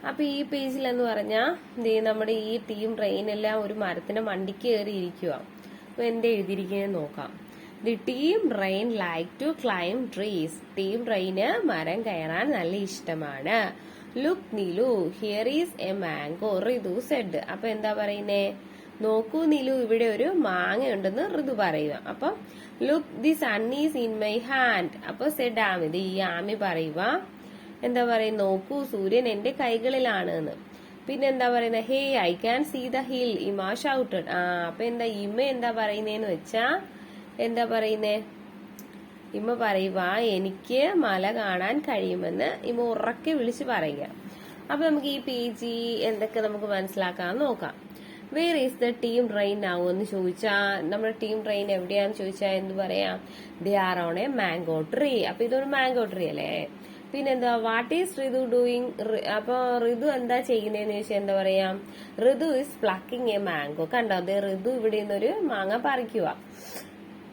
അപ്പൊ ഈ പേജിൽ എന്ന് പറഞ്ഞാൽ നമ്മുടെ ഈ ടീം റെയിൻ എല്ലാം ഒരു മരത്തിന്റെ മണ്ടിക്ക് കയറി ഇരിക്കുക. അപ്പൊ എന്താ എഴുതിയിരിക്കുന്നത് നോക്കാം. The team rain like to climb trees. Team റെയിന് മരം കയറാൻ നല്ല ഇഷ്ടമാണ്. Look Nilu, here is a mango, Ritu said. അപ്പൊ എന്താ പറയുന്നേ? നോക്കൂ നിലു, ഇവിടെ ഒരു മാങ്ങ ഉണ്ടെന്ന് ഋതു പറയുക. അപ്പൊ look the sun is in my hand. അപ്പൊ സെഡ് ആമി, ഈ ആമി പറയുക എന്താ പറയുക? നോക്കൂ, സൂര്യൻ എന്റെ കൈകളിലാണ് എന്ന്. പിന്നെ എന്താ പറയുന്നത്? Hey I can see the hill, Ima shouted. അപ്പൊ എന്താ ഇമ്മ എന്താ പറയുന്നേന്ന് വെച്ചാ എന്താ പറയുന്നേ? ഇമ്മ പറയുക എനിക്ക് മല കാണാൻ കഴിയുമെന്ന് ഇമ്മ ഉറക്കെ വിളിച്ച് പറയുക. അപ്പൊ നമുക്ക് ഈ പേജ് എന്തൊക്കെ നമുക്ക് മനസ്സിലാക്കാന്ന് നോക്കാം. Where is the team rain now എന്ന് ചോദിച്ചാൽ നമ്മുടെ ടീം റെയിൻ എവിടെയാന്ന് ചോദിച്ചാൽ എന്ത് പറയാം? They are on a mango tree. അപ്പൊ ഇതൊരു മാംഗോ ട്രീ അല്ലേ? പിന്നെന്താ വാട്ട് ഈസ് ഋതു ഡൂയിങ്? അപ്പൊ ഋതു എന്താ ചെയ്യുന്നതെന്ന് ചോദിച്ചാൽ എന്താ പറയാ? ഋതു ഈസ് പ്ലക്കിംഗ് എ മാംഗോ. കണ്ടോ, അതെ ഋതു ഇവിടെ നിന്നൊരു മാങ്ങ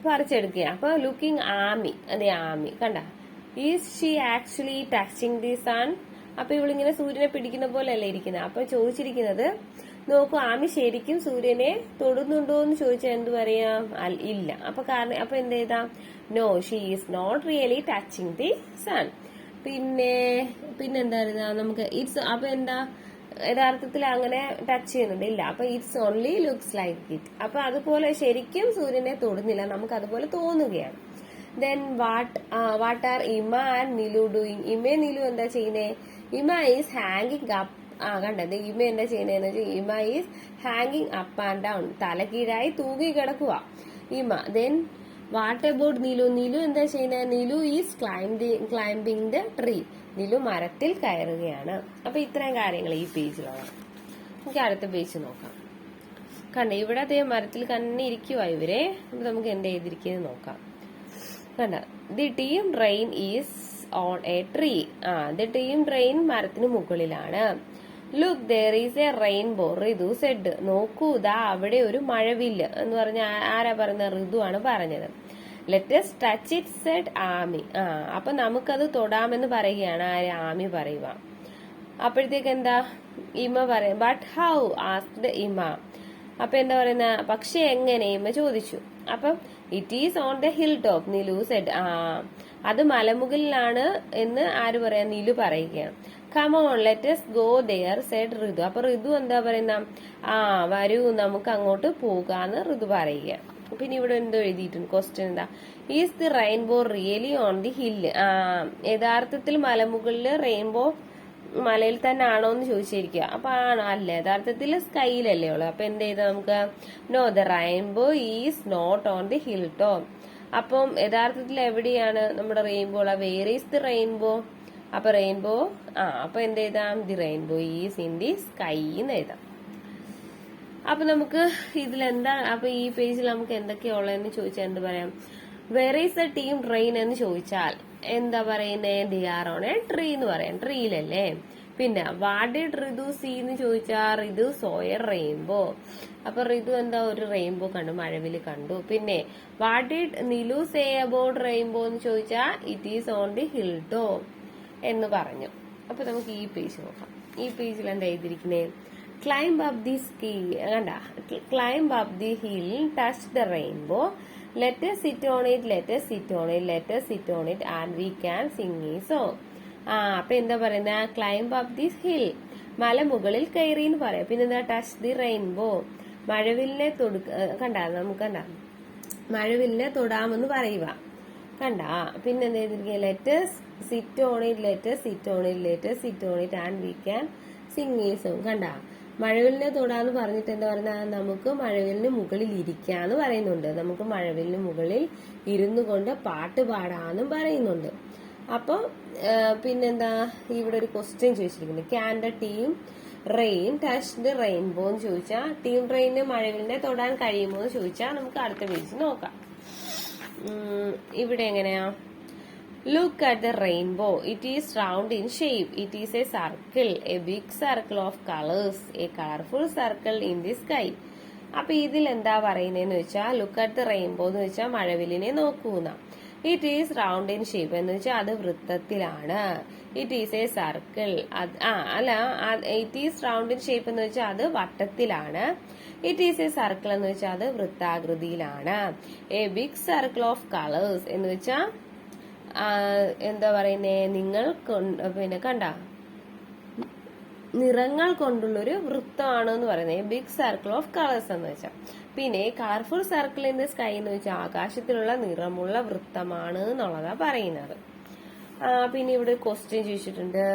പറിച്ചെടുക്കുക. അപ്പൊ ലുക്കിംഗ് ആമി, അതെ ആമി കണ്ട. Is she actually touching the sun? അപ്പൊ ഇവളിങ്ങനെ സൂര്യനെ പിടിക്കുന്ന പോലെ അല്ലേ ഇരിക്കുന്നത്. അപ്പൊ ചോദിച്ചിരിക്കുന്നത് നോക്കൂ, ആമി ശരിക്കും സൂര്യനെ തൊടുന്നുണ്ടോ എന്ന് ചോദിച്ചാൽ എന്ത് പറയാം? ഇല്ല. അപ്പൊ അപ്പൊ എന്ത് ചെയ്താ? No, she is not really touching the sun. പിന്നെന്താ നമുക്ക് ഇറ്റ്സ്. അപ്പൊ എന്താ യഥാർത്ഥത്തിൽ അങ്ങനെ ടച്ച് ചെയ്യുന്നുണ്ട്? ഇല്ല. അപ്പൊ it's only looks like it. അപ്പൊ അതുപോലെ ശരിക്കും സൂര്യനെ തൊടുന്നില്ല, നമുക്ക് അതുപോലെ തോന്നുകയാണ്. Then what are Ima and Nilu doing? ഇമേ നിലു എന്താ ചെയ്യുന്നേ? ഇമ ഈസ് ഹാങ്ങിങ് അപ്പ്. കണ്ടത് ഇമ എന്താ ചെയ്യുന്നതെന്ന് വെച്ചാൽ ഇമ ഈസ് ഹാങ്ങിങ് അപ്പ് ആൻഡ് ഡൗൺ, തല കീഴായി തൂങ്ങി കിടക്കുക Ima. Then what about Nilu? Nilu എന്താ ചെയ്യുന്നത്? Nilu is climbing the tree. Nilu മരത്തിൽ കയറുകയാണ്. അപ്പൊ ഇത്രയും കാര്യങ്ങൾ ഈ പേജിലാണ്. നമുക്ക് അടുത്ത പേജ് നോക്കാം. കണ്ട, ഇവിടെ അതേ മരത്തിൽ തന്നെ ഇരിക്കുവാ ഇവരെ. നമുക്ക് എന്താ ചെയ്തിരിക്കുന്നത് നോക്കാം. കണ്ട, the team rain is on a tree. The team rain മരത്തിന് മുകളിലാണ്. Look there is a rainbow, Ritu said. നോക്കൂ, ദാ അവിടെ ഒരു മഴവില്ല് എന്ന് പറഞ്ഞ ആരാ പറയുന്നത്? ഋതു ആണ് പറഞ്ഞത്. Let's touch it said Ami. അപ്പൊ നമുക്കത് തൊടാമെന്ന് പറയുകയാണ് ആര്? ആമി പറയുക. അപ്പോഴത്തേക്ക് എന്താ ഇമ പറയും? But how asked Ima. അപ്പൊ എന്താ പറയുന്ന? പക്ഷെ എങ്ങനെ? ഇമ ചോദിച്ചു. അപ്പം it is on the hill top, Nilu said. അത് മലമുകളിലാണ് എന്ന് ആര് പറയാ? നിലു പറയുകയാണ്. Come on let's go there said Ritu. അപ്പൊ ഋതു എന്താ പറയുന്ന? വരൂ നമുക്ക് അങ്ങോട്ട് പോകാന്ന് ഋതു പറയുക. പിന്നെ ഇവിടെ എന്തോ എഴുതിയിട്ടുണ്ട്. ക്വസ്റ്റ്യൻ എന്താ? Is the rainbow really on the hill? യഥാർത്ഥത്തിൽ മലമുകളില് റെയിൻബോ മലയിൽ തന്നെ ആണോ എന്ന് ചോദിച്ചിരിക്കുക. അപ്പൊ ആണോ? അല്ല, യഥാർത്ഥത്തിൽ സ്കൈയിലല്ലേ ഉള്ളു. അപ്പൊ എന്ത് ചെയ്താ നമുക്ക്? No, the rainbow is not on the hill top. അപ്പം യഥാർത്ഥത്തിൽ എവിടെയാണ് നമ്മുടെ rainbow? Where is the rainbow? അപ്പൊ റെയിൻബോ അപ്പൊ എന്ത് എഴുതാം? The rainbow is in the sky എന്ന് എഴുതാം. അപ്പൊ നമുക്ക് ഇതിലെന്താ? അപ്പൊ ഈ പേജിൽ നമുക്ക് എന്തൊക്കെയാ ഉള്ളതെന്ന് ചോദിച്ചാൽ എന്ത് പറയാം? Were is the team rain എന്ന് ചോദിച്ചാൽ എന്താ പറയുന്നേ? The R on a tree എന്ന് പറയാം. ട്രീയിലല്ലേ. പിന്നെ വാട്ട് ഡിഡ് ഋതു സീ എന്ന് ചോദിച്ചാൽ ഋതു സോ എ റെയിൻബോ. അപ്പൊ ഋതു എന്താ? ഒരു റെയിൻബോ കണ്ടു, മഴവില് കണ്ടു. പിന്നെ what did Nilu say about rainbow എന്ന് ചോദിച്ചാൽ it is on the hill top എന്ന് പറഞ്ഞു. അപ്പൊ നമുക്ക് ഈ പേജ് നോക്കാം. ഈ പേജിൽ എന്താ എഴുതിയിരിക്കുന്നേ? Climb up the sky. കണ്ട, climb up the hill, touch the rainbow, let sit on it, let sit on it, let sit on it and we can sing ഈ സോങ്. അപ്പൊ എന്താ പറയുന്ന? ക്ലൈംബ് അപ്പ് ദി ഹിൽ, മല മുകളിൽ കയറി എന്ന് പറയാം. പിന്നെന്താ? ടച്ച് ദി റെയിൻബോ, മഴവില്ലിനെ കണ്ട, നമുക്ക് കണ്ട മഴവില്ലിനെ തൊടാമെന്ന് പറയുക. കണ്ട. പിന്നെന്താ ചെയ്തിരിക്കുക? Let sit on it, let sit on it, let sit on it and we can sing ഈ സോങ്. കണ്ട, മഴവില്ലിനെ തൊടാന്ന് പറഞ്ഞിട്ട് എന്താ പറയുക? നമുക്ക് മഴവില്ലിന് മുകളിൽ ഇരിക്കാന്ന് പറയുന്നുണ്ട്. നമുക്ക് മഴവില്ലിന് മുകളിൽ ഇരുന്നു കൊണ്ട് പാട്ട് പാടാന്നും പറയുന്നുണ്ട്. അപ്പൊ പിന്നെന്താ? ഇവിടെ ഒരു ക്വസ്റ്റ്യൻ ചോദിച്ചിരിക്കുന്നത്. Can the team rain touch the rainbow എന്ന് ചോദിച്ചാൽ ടീം റെയിന് മഴവില്ലിനെ തൊടാൻ കഴിയുമോ എന്ന് ചോദിച്ചാൽ നമുക്ക് അടുത്ത പേജ് നോക്കാം. ഇവിടെ എങ്ങനെയാ? Look at the rainbow. It is round in shape. It is a circle, a big circle of colors, a colorful circle in the sky. അപ്പൊ ഇതിൽ എന്താ പറയുന്നതെന്ന് വെച്ചാൽ ലുക്ക് അറ്റ് ദ റെയിൻബോ എന്ന് വെച്ചാൽ മഴവില്ലിനെ നോക്കൂന്ന. It is round in shape എന്ന് വെച്ചാൽ അത് വൃത്തത്തിലാണ്. It is a circle. അല്ല, it is round in shape എന്ന് വെച്ചാൽ അത് വട്ടത്തിലാണ്. ഇറ്റ് ഈസ് എ സർക്കിൾ എന്ന് വെച്ചാൽ അത് വൃത്താകൃതിയിലാണ്. A big circle of colours എന്ന് വെച്ചാൽ എന്താ പറയുന്നേ, നിങ്ങൾ പിന്നെ കണ്ട നിറങ്ങൾ കൊണ്ടുള്ളൊരു വൃത്തമാണ് എന്ന് പറയുന്നത്. ബിഗ് സർക്കിൾ ഓഫ് കളേഴ്സ് എന്ന് വെച്ചാൽ. പിന്നെ colourful circle in the sky എന്ന് വെച്ചാൽ ആകാശത്തിലുള്ള നിറമുള്ള വൃത്തമാണ് എന്നുള്ളതാ പറയുന്നത്. പിന്നെ ഇവിടെ ക്വസ്റ്റ്യൻ ചോദിച്ചിട്ടുണ്ട്.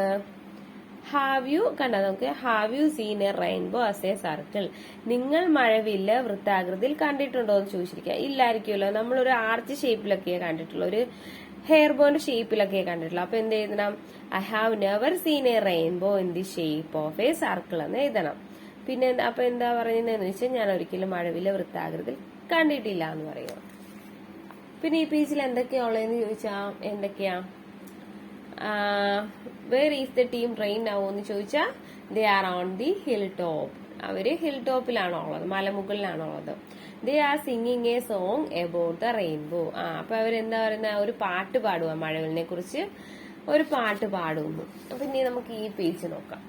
ഹാവ് യു നമുക്ക് have you seen a rainbow as A circle? നിങ്ങൾ മഴവില്ല് വൃത്താകൃതിയിൽ കണ്ടിട്ടുണ്ടോ എന്ന് ചോദിച്ചിരിക്കുക. ഇല്ലായിരിക്കുമല്ലോ, നമ്മളൊരു ആർച്ച് ഷേപ്പിലൊക്കെ കണ്ടിട്ടുള്ളൂ, ഒരു ഹെയർ ബോന്റെ ഷേപ്പിലൊക്കെ കണ്ടിട്ടുള്ളൂ. അപ്പൊ എന്ത് എഴുതണം? I have never seen a rainbow in the shape of A circle എന്ന് എഴുതണം. പിന്നെ അപ്പൊ എന്താ പറയുന്നതെന്ന് വെച്ചാൽ ഞാൻ ഒരിക്കലും മഴവില്ല് വൃത്താകൃതിയിൽ കണ്ടിട്ടില്ല എന്ന് പറയുക. പിന്നെ ഈ പേജിൽ എന്തൊക്കെയാ ഉള്ളതെന്ന് ചോദിച്ചാ എന്തൊക്കെയാ? Where is the team train now എന്ന് ചോദിച്ചാൽ they are on the hill top. അവര് ഹിൽ ടോപ്പിലാണോ ഉള്ളത്, മലമുകളിലാണോ ഉള്ളത്. They are singing a song about the rainbow. അപ്പൊ അവരെന്താ പറയുന്ന, ഒരു പാട്ട് പാടുക, മഴവില്ലിനെ കുറിച്ച് ഒരു പാട്ട് പാടുന്നു. പിന്നെ നമുക്ക് ഈ പേജ് നോക്കാം.